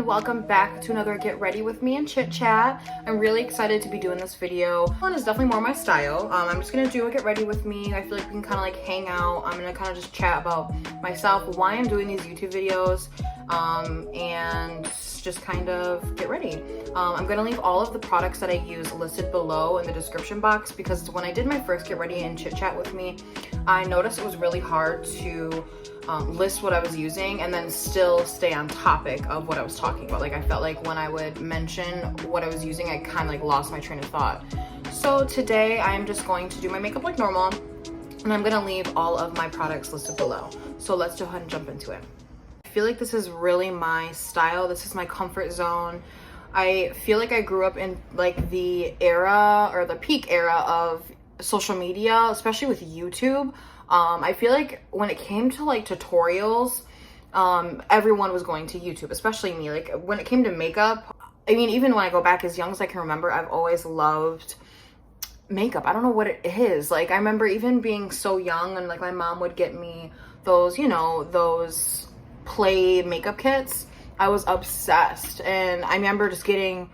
welcome back to another Get Ready With Me and Chit Chat. I'm really excited to be doing this video. This one is definitely more my style. I'm just gonna do a Get Ready With Me. I feel like we can kind of like hang out. I'm gonna kind of just chat about myself, why I'm doing these YouTube videos, and just kind of get ready. I'm gonna leave all of the products that I use listed below in the description box, because when I did my first Get Ready and Chit Chat With Me, I noticed it was really hard to list what I was using and then still stay on topic of what I was talking about. Like, I felt like when I would mention what I was using, I kind of like lost my train of thought. So today I'm just going to do my makeup like normal, and I'm gonna leave all of my products listed below. So let's go ahead and jump into it. I feel like this is really my style. This is my comfort zone. I feel like I grew up in like the era or the peak era of social media, especially with YouTube. I feel like when it came to like tutorials, everyone was going to YouTube, especially me. Like when it came to makeup, I mean, even when I go back as young as I can remember, I've always loved makeup. I don't know what it is. Like I remember even being so young and like my mom would get me those, you know, those play makeup kits. I was obsessed, and I remember just getting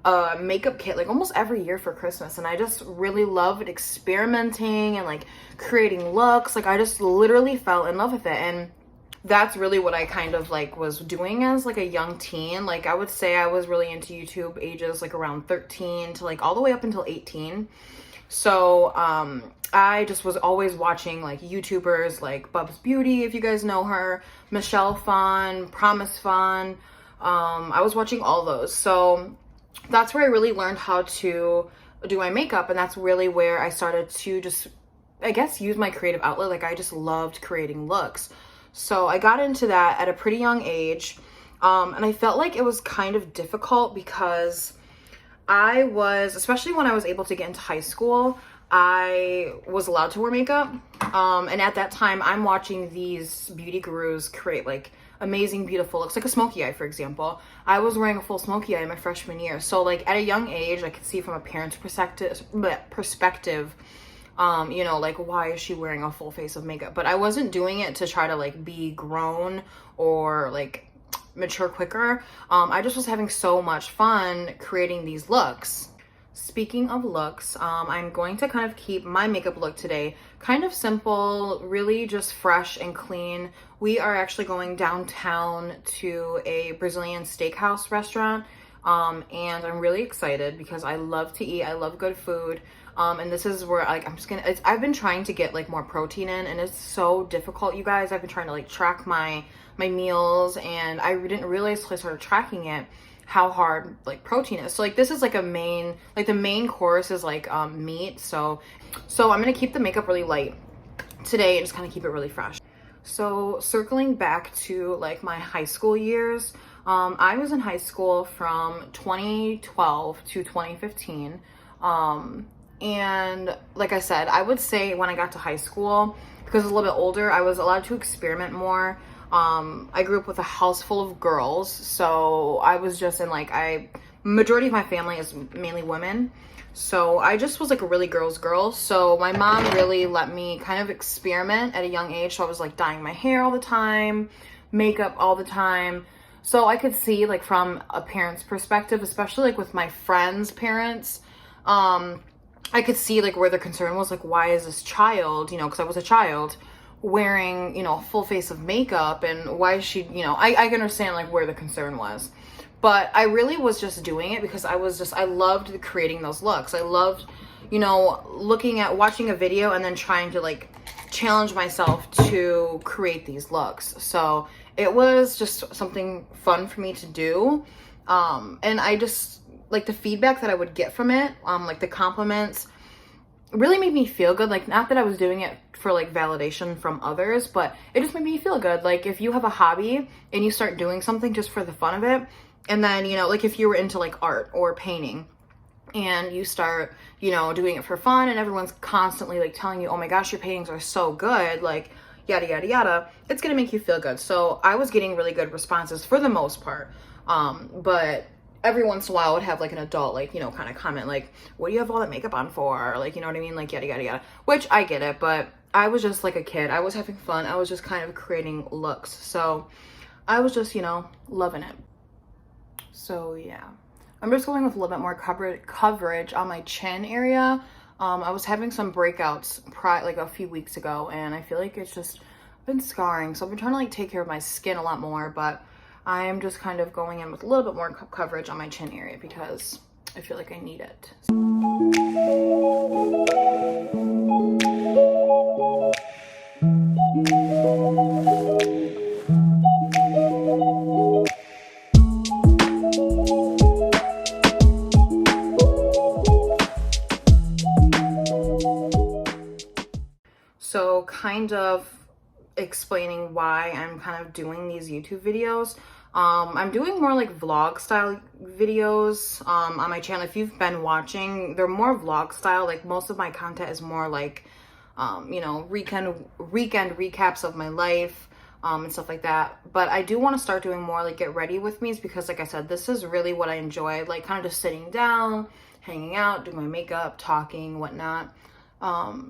a makeup kit like almost every year for Christmas, and I just really loved experimenting and like creating looks. Like I just literally fell in love with it, and that's really what I kind of like was doing as like a young teen. Like I would say I was really into YouTube ages like around 13 to like all the way up until 18. So I just was always watching like YouTubers like Bubs Beauty, if you guys know her, Michelle Phan, Promise Phan. I was watching all those. So that's where I really learned how to do my makeup, and that's really where I started to just, I guess, use my creative outlet. Like I just loved creating looks. So I got into that at a pretty young age, and I felt like it was kind of difficult because I was, especially when I was able to get into high school, I was allowed to wear makeup, and at that time I'm watching these beauty gurus create like amazing beautiful looks, like a smoky eye, for example. I was wearing a full smoky eye in my freshman year, so like at a young age I could see from a parent's perspective, you know, like why is she wearing a full face of makeup? But I wasn't doing it to try to like be grown or like mature quicker. I just was having so much fun creating these looks. Speaking of looks, I'm going to kind of keep my makeup look today kind of simple, really just fresh and clean. We are actually going downtown to a Brazilian steakhouse restaurant, and I'm really excited because I love to eat. I love good food. And this is where like I've been trying to get like more protein in, and it's so difficult, you guys. I've been trying to like track my meals, and I didn't realize till I started tracking it how hard like protein is. So like this is like the main course is like meat. So I'm gonna keep the makeup really light today and just kind of keep it really fresh. So circling back to like my high school years, I was in high school from 2012 to 2015. And like I said, I would say when I got to high school, because I was a little bit older, I was allowed to experiment more. I grew up with a house full of girls, so I was just in like, majority of my family is mainly women, so I just was like a really girl's girl. So my mom really let me kind of experiment at a young age. So I was like dyeing my hair all the time, makeup all the time. So I could see like from a parent's perspective, especially like with my friends' parents, I could see like where the concern was, like why is this child, you know, because I was a child, wearing, you know, a full face of makeup, and why is she, you know, I can understand like where the concern was. But I really was just doing it because I loved creating those looks. I loved, you know, watching a video and then trying to like challenge myself to create these looks. So it was just something fun for me to do. And I just like the feedback that I would get from it, like the compliments really made me feel good. Like, not that I was doing it for like validation from others, but it just made me feel good. Like if you have a hobby and you start doing something just for the fun of it, and then, you know, like if you were into like art or painting and you start, you know, doing it for fun, and everyone's constantly like telling you, oh my gosh, your paintings are so good, like yada yada yada, it's gonna make you feel good. So I was getting really good responses for the most part, but every once in a while I would have like an adult, like, you know, kind of comment like, what do you have all that makeup on for? Or, like, you know what I mean? Like yada yada yada, which I get it, but I was just like a kid. I was having fun. I was just kind of creating looks. So I was just, you know, loving it. So yeah, I'm just going with a little bit more coverage on my chin area. I was having some breakouts like a few weeks ago, and I feel like it's just been scarring. So I've been trying to like take care of my skin a lot more, but I am just kind of going in with a little bit more coverage on my chin area because I feel like I need it. So kind of explaining why I'm kind of doing these YouTube videos. I'm doing more like vlog style videos on my channel. If you've been watching, they're more vlog style. Like most of my content is more like, you know, weekend recaps of my life and stuff like that. But I do want to start doing more like get ready with me's because like I said, this is really what I enjoy. Like kind of just sitting down, hanging out, doing my makeup, talking, whatnot.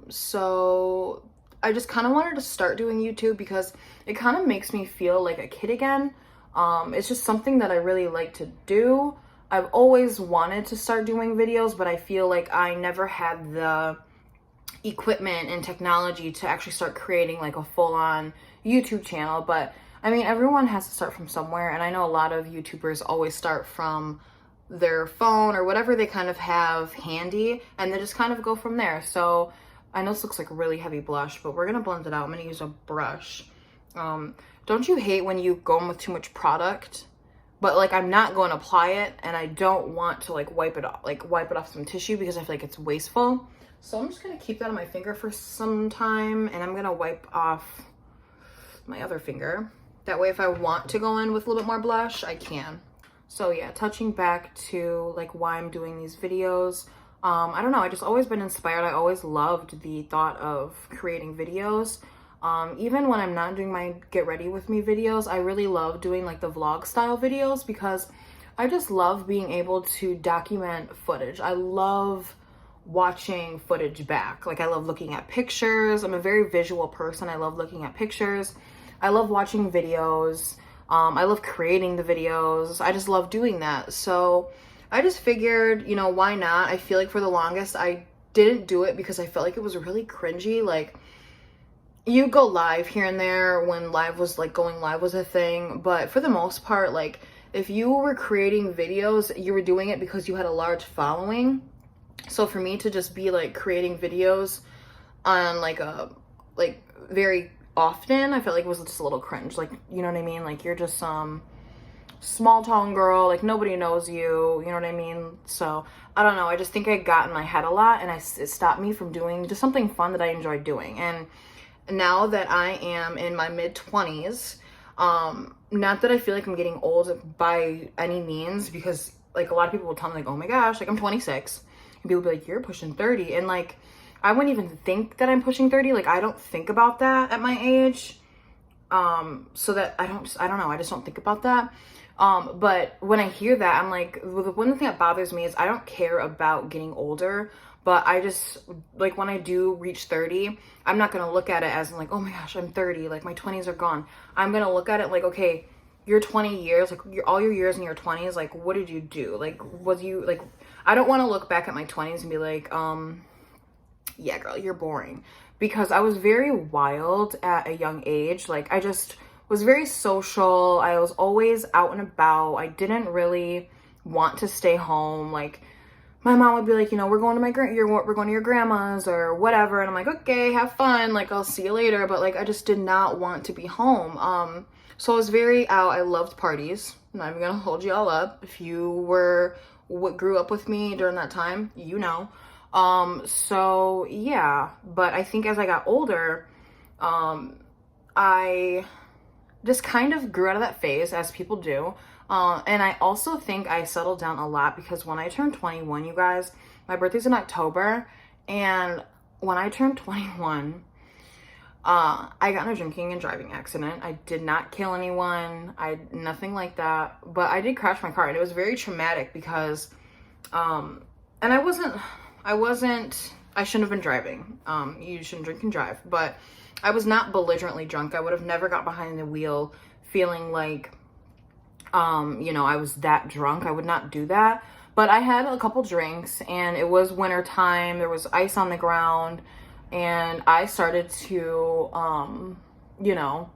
So I just kind of wanted to start doing YouTube because it kind of makes me feel like a kid again. It's just something that I really like to do. I've always wanted to start doing videos, but I feel like I never had the equipment and technology to actually start creating like a full-on YouTube channel. But I mean, everyone has to start from somewhere, and I know a lot of YouTubers always start from their phone or whatever they kind of have handy, and they just kind of go from there. So I know this looks like a really heavy blush, but we're gonna blend it out. I'm gonna use a brush. Don't you hate when you go in with too much product, but like I'm not going to apply it, and I don't want to like wipe it off some tissue because I feel like it's wasteful. So I'm just gonna keep that on my finger for some time, and I'm gonna wipe off my other finger. That way if I want to go in with a little bit more blush, I can. So yeah, touching back to like why I'm doing these videos. I don't know, I just always been inspired. I always loved the thought of creating videos. Even when I'm not doing my get ready with me videos, I really love doing like the vlog style videos because I just love being able to document footage. I love watching footage back. Like I love looking at pictures. I'm a very visual person. I love looking at pictures. I love watching videos. I love creating the videos. I just love doing that. So I just figured, you know, why not? I feel like for the longest I didn't do it because I felt like it was really cringy. Like you go live here and there when live was like going live was a thing, but for the most part, like if you were creating videos, you were doing it because you had a large following. So for me to just be like creating videos on like very often, I felt like it was just a little cringe. Like, you know what I mean? Like you're just some small town girl, like nobody knows you, you know what I mean? So I don't know, I just think I got in my head a lot, and it stopped me from doing just something fun that I enjoyed doing. And now that I am in my mid-20s, not that I feel like I'm getting old by any means, because like a lot of people will tell me like, oh my gosh, like I'm 26, and people will be like, you're pushing 30, and like I wouldn't even think that I'm pushing 30. Like I don't think about that at my age. So that I don't know, I just don't think about that. But when I hear that, I'm like, well, the one thing that bothers me is I don't care about getting older, but I just, like, when I do reach 30, I'm not gonna look at it as like, oh my gosh, I'm 30, like my 20s are gone. I'm gonna look at it like, okay, your 20 years, like all your years in your 20s, like what did you do? Like, was you, like, I don't want to look back at my 20s and be like, yeah, girl, you're boring. Because I was very wild at a young age. Like, I just was very social. I was always out and about. I didn't really want to stay home. Like, my mom would be like, you know, we're going to we're going to your grandma's or whatever. And I'm like, okay, have fun. Like, I'll see you later. But like, I just did not want to be home. So I was very out. I loved parties. I'm not even gonna hold you all up. If you were what grew up with me during that time, you know. So yeah, but I think as I got older, I just kind of grew out of that phase, as people do. And I also think I settled down a lot because when I turned 21, you guys, my birthday's in October, and when I turned 21, I got in a drinking and driving accident. I did not kill anyone. Nothing like that, but I did crash my car, and it was very traumatic because, and I shouldn't have been driving. You shouldn't drink and drive, but I was not belligerently drunk. I would have never got behind the wheel feeling like, you know, I was that drunk. I would not do that. But I had a couple drinks and it was winter time. There was ice on the ground and I started to, you know,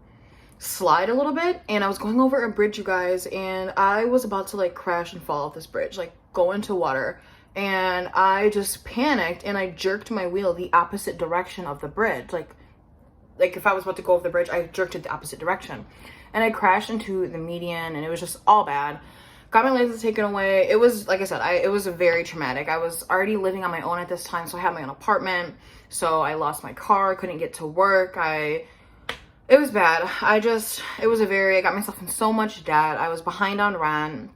slide a little bit, and I was going over a bridge, you guys, and I was about to like crash and fall off this bridge, like go into water, and I just panicked and I jerked my wheel the opposite direction of the bridge. Like if I was about to go over the bridge, I jerked it the opposite direction and I crashed into the median, and it was just all bad. Got my license taken away. It was, like I said, it was very traumatic. I was already living on my own at this time, so I had my own apartment, so I lost my car, couldn't get to work. It was bad. I got myself in so much debt. I was behind on rent.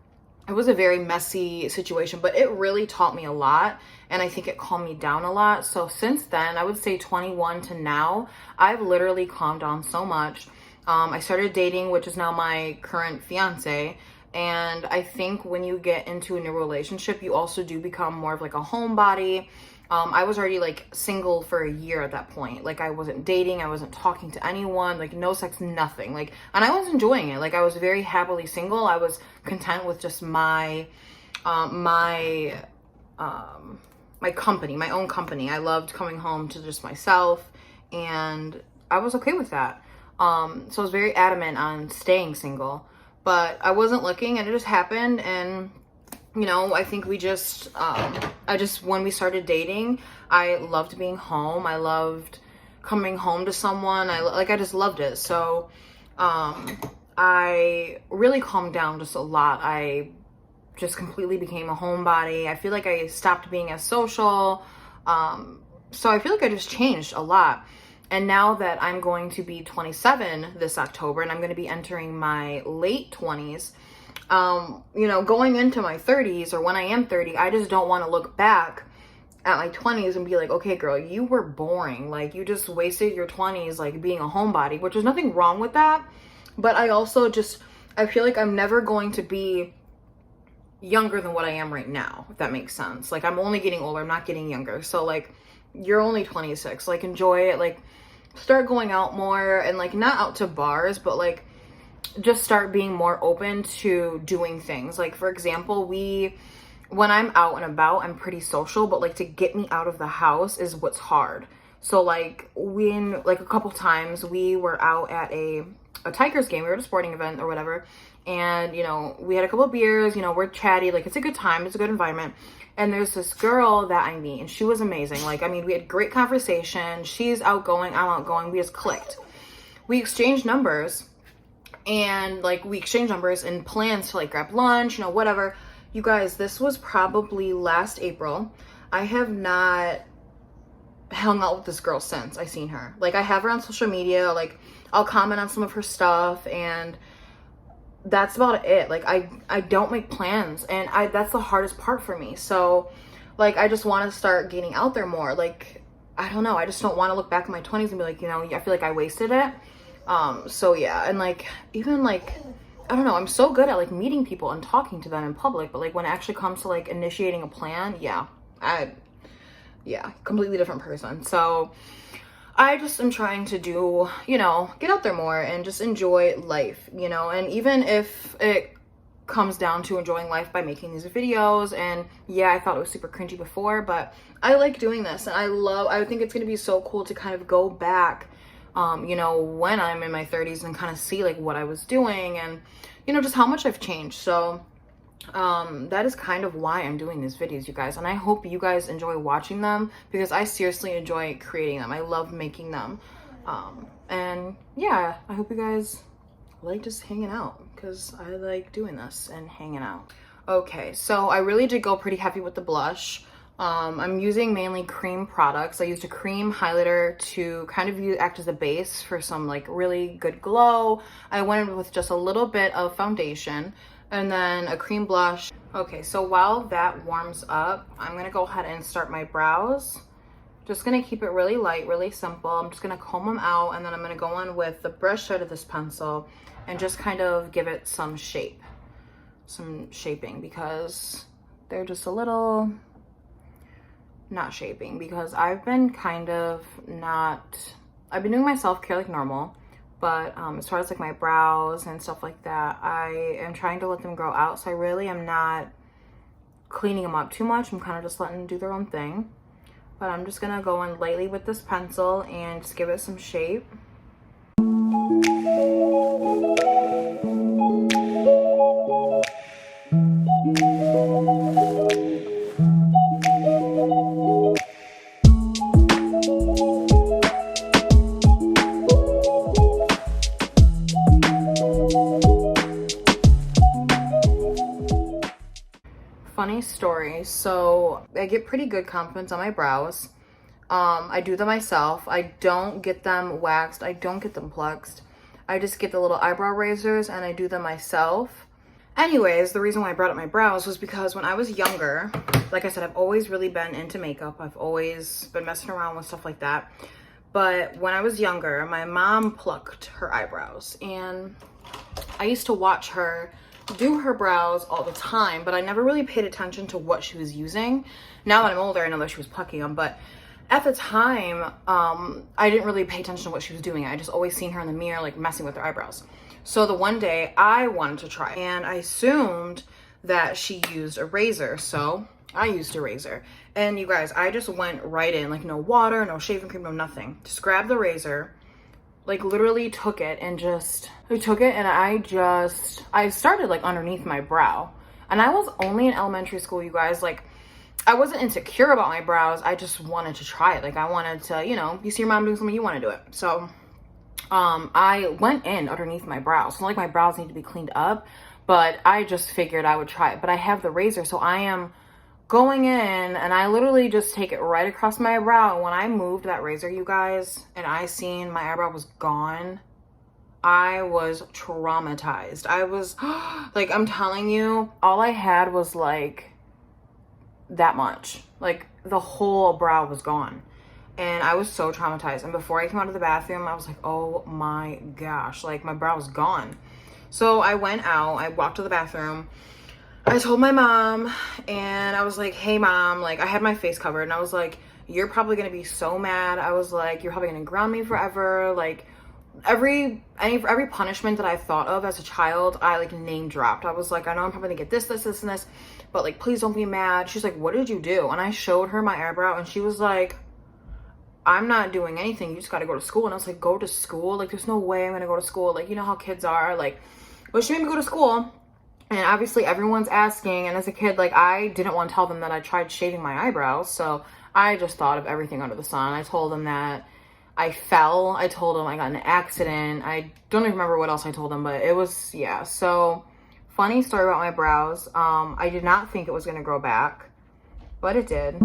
It was a very messy situation, but it really taught me a lot, and I think it calmed me down a lot. So since then, I would say 21 to now, I've literally calmed down so much. I started dating, which is now my current fiance, and I think when you get into a new relationship, you also do become more of like a homebody. I was already like single for a year at that point. Like I wasn't dating, I wasn't talking to anyone, like no sex, nothing. Like, and I was enjoying it. Like I was very happily single. I was content with just my company, my own company. I loved coming home to just myself, and I was okay with that. So I was very adamant on staying single, but I wasn't looking, and it just happened. And you know, I think we just, when we started dating, I loved being home. I loved coming home to someone. I just loved it. So, I really calmed down just a lot. I just completely became a homebody. I feel like I stopped being as social. So I feel like I just changed a lot. And now that I'm going to be 27 this October, and I'm going to be entering my late 20s, you know, going into my 30s, or when I am 30, I just don't want to look back at my 20s and be like, okay, girl, you were boring. Like, you just wasted your 20s, like, being a homebody, which there's nothing wrong with that. But I also I feel like I'm never going to be younger than what I am right now, if that makes sense. Like, I'm only getting older, I'm not getting younger. So, like, you're only 26. Like, enjoy it. Like, start going out more, and, like, not out to bars, but, like, just start being more open to doing things. Like, for example, when I'm out and about, I'm pretty social, but like to get me out of the house is what's hard. So like a couple times we were out at a Tigers game, we were at a sporting event or whatever, and you know, we had a couple of beers, you know, we're chatty, like it's a good time, it's a good environment. And there's this girl that I meet, and she was amazing. Like, I mean, we had great conversation. She's outgoing, I'm outgoing, we just clicked. We exchanged numbers. And like we exchanged numbers and plans to like grab lunch, you know, whatever. You guys, this was probably last April. I have not hung out with this girl since I seen her. Like, I have her on social media, like I'll comment on some of her stuff, and that's about it. Like I don't make plans, and that's the hardest part for me. So like I just want to start getting out there more. Like, I don't know, I just don't want to look back in my 20s and be like, you know, I feel like I wasted it. So yeah, and like, even like, I don't know, I'm so good at like meeting people and talking to them in public, but like when it actually comes to like initiating a plan, yeah, completely different person. So I just am trying to do, you know, get out there more and just enjoy life, you know, and even if it comes down to enjoying life by making these videos, and yeah, I thought it was super cringy before, but I like doing this, and I think it's going to be so cool to kind of go back, you know, when I'm in my 30s and kind of see like what I was doing and, you know, just how much I've changed. So that is kind of why I'm doing these videos, you guys, and I hope you guys enjoy watching them, because I seriously enjoy creating them. I love making them, and yeah, I hope you guys like just hanging out, because I like doing this and hanging out. Okay, so I really did go pretty heavy with the blush. I'm using mainly cream products. I used a cream highlighter to kind of act as a base for some like really good glow. I went in with just a little bit of foundation and then a cream blush. Okay, so while that warms up, I'm gonna go ahead and start my brows. Just gonna keep it really light, really simple. I'm just gonna comb them out, and then I'm gonna go in with the brush side of this pencil and just kind of give it some shape, some shaping, because they're just a little not shaping, because I've been kind of not, I've been doing my self-care like normal, But as far as like my brows and stuff like that, I am trying to let them grow out. So I really am not cleaning them up too much. I'm kind of just letting them do their own thing. But I'm just gonna go in lightly with this pencil and just give it some shape. Funny story, so I get pretty good compliments on my brows. I do them myself. I don't get them waxed. I don't get them plucked. I just get the little eyebrow razors and I do them myself. Anyways, the reason why I brought up my brows was because when I was younger, like I said, I've always really been into makeup. I've always been messing around with stuff like that. But when I was younger, my mom plucked her eyebrows and I used to watch her do her brows all the time, but I never really paid attention to what she was using. Now that I'm older, I know that she was plucking them, but at the time, I didn't really pay attention to what she was doing. I just always seen her in the mirror, like messing with her eyebrows. So the one day I wanted to try, and I assumed that she used a razor, so I used a razor. And you guys, I just went right in, like no water, no shaving cream, no nothing. Just grabbed the razor, like literally took it and I started like underneath my brow. And I was only in elementary school, you guys. Like, I wasn't insecure about my brows. I just wanted to try it. Like, I wanted to, you know, you see your mom doing something, you want to do it. So I went in underneath my brows. It's not like my brows need to be cleaned up, but I just figured I would try it. But I have the razor, so I am going in and I literally just take it right across my eyebrow. And when I moved that razor, you guys, and I seen my eyebrow was gone, I was traumatized. I was like, I'm telling you, all I had was like that much. Like the whole brow was gone. And I was so traumatized. And before I came out of the bathroom, I was like, oh my gosh, like my brow was gone. So I went out, I walked to the bathroom. I told my mom and I was like, hey mom, like I had my face covered and I was like, you're probably gonna be so mad. I was like, you're probably gonna ground me forever. Like every punishment that I thought of as a child, I like name dropped. I was like, I know I'm probably gonna get this, this, this, and this, but like, please don't be mad. She's like, what did you do? And I showed her my eyebrow and she was like, I'm not doing anything. You just gotta go to school. And I was like, go to school? Like, there's no way I'm gonna go to school. Like, you know how kids are. Like, but she made me go to school. And obviously everyone's asking, and as a kid, like I didn't want to tell them that I tried shaving my eyebrows, so I just thought of everything under the sun. I told them that I fell. I told them I got in an accident. I don't even remember what else I told them, but it was, yeah. So funny story about my brows. I did not think it was going to grow back, but it did.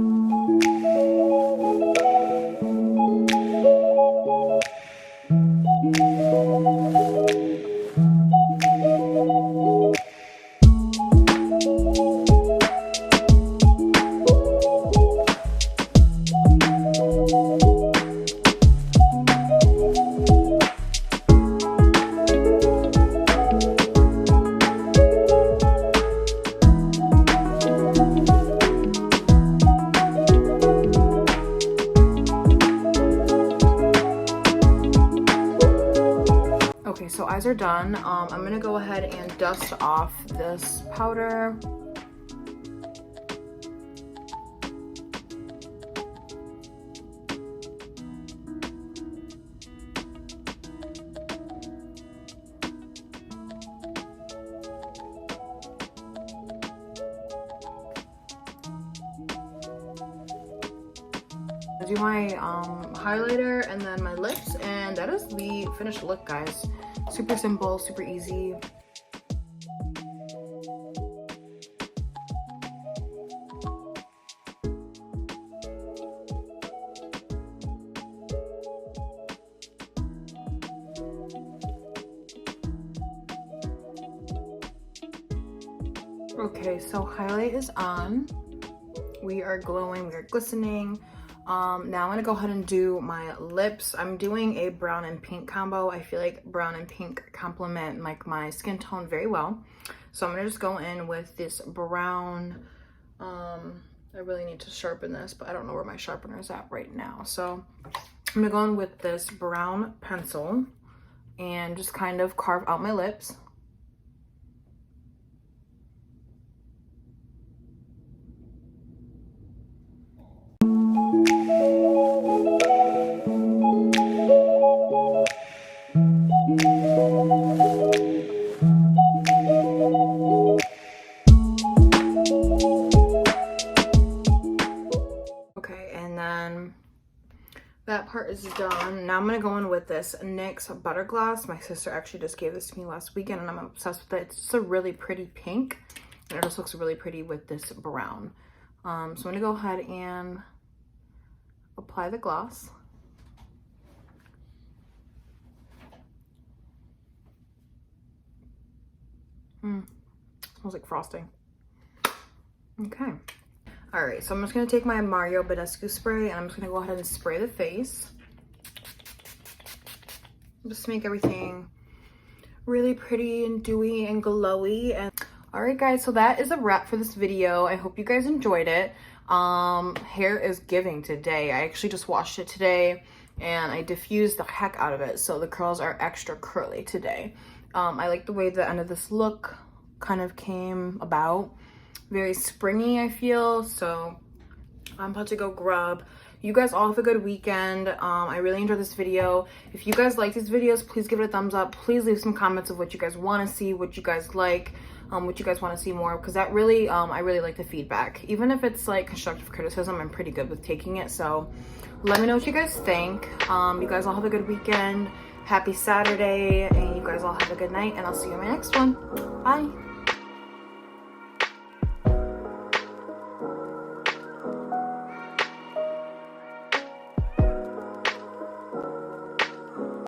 So eyes are done. I'm gonna go ahead and dust off this powder. Do my highlighter and then my lips, and that is the finished look, guys. Super simple, super easy. Okay, so highlight is on. We are glowing, we are glistening. Now I'm gonna go ahead and do my lips. I'm doing a brown and pink combo. I feel like brown and pink complement like my skin tone very well. So I'm gonna just go in with this brown. I really need to sharpen this, but I don't know where my sharpener is at right now. So I'm gonna go in with this brown pencil and just kind of carve out my lips. Okay, and then that part is done. Now I'm gonna go in with this NYX Butter Gloss. My sister actually just gave this to me last weekend and I'm obsessed with it. It's just a really pretty pink and it just looks really pretty with this brown. So I'm gonna go ahead and apply the gloss. Smells like frosting. Okay. All right, so I'm just gonna take my Mario Bodescu spray and I'm just gonna go ahead and spray the face. Just to make everything really pretty and dewy and glowy. And all right guys, so that is a wrap for this video. I hope you guys enjoyed it. Hair is giving today. I actually just washed it today and I diffused the heck out of it, so the curls are extra curly today. I like the way the end of this look kind of came about. Very springy, I feel. So I'm about to go grub. You guys all have a good weekend. I really enjoyed this video. If you guys like these videos, please give it a thumbs up. Please leave some comments of what you guys want to see, what you guys like, what you guys want to see more, because that really I really like the feedback. Even if it's like constructive criticism, I'm pretty good with taking it. So let me know what you guys think. You guys all have a good weekend. Happy Saturday, and you guys all have a good night, and I'll see you in my next one. Bye.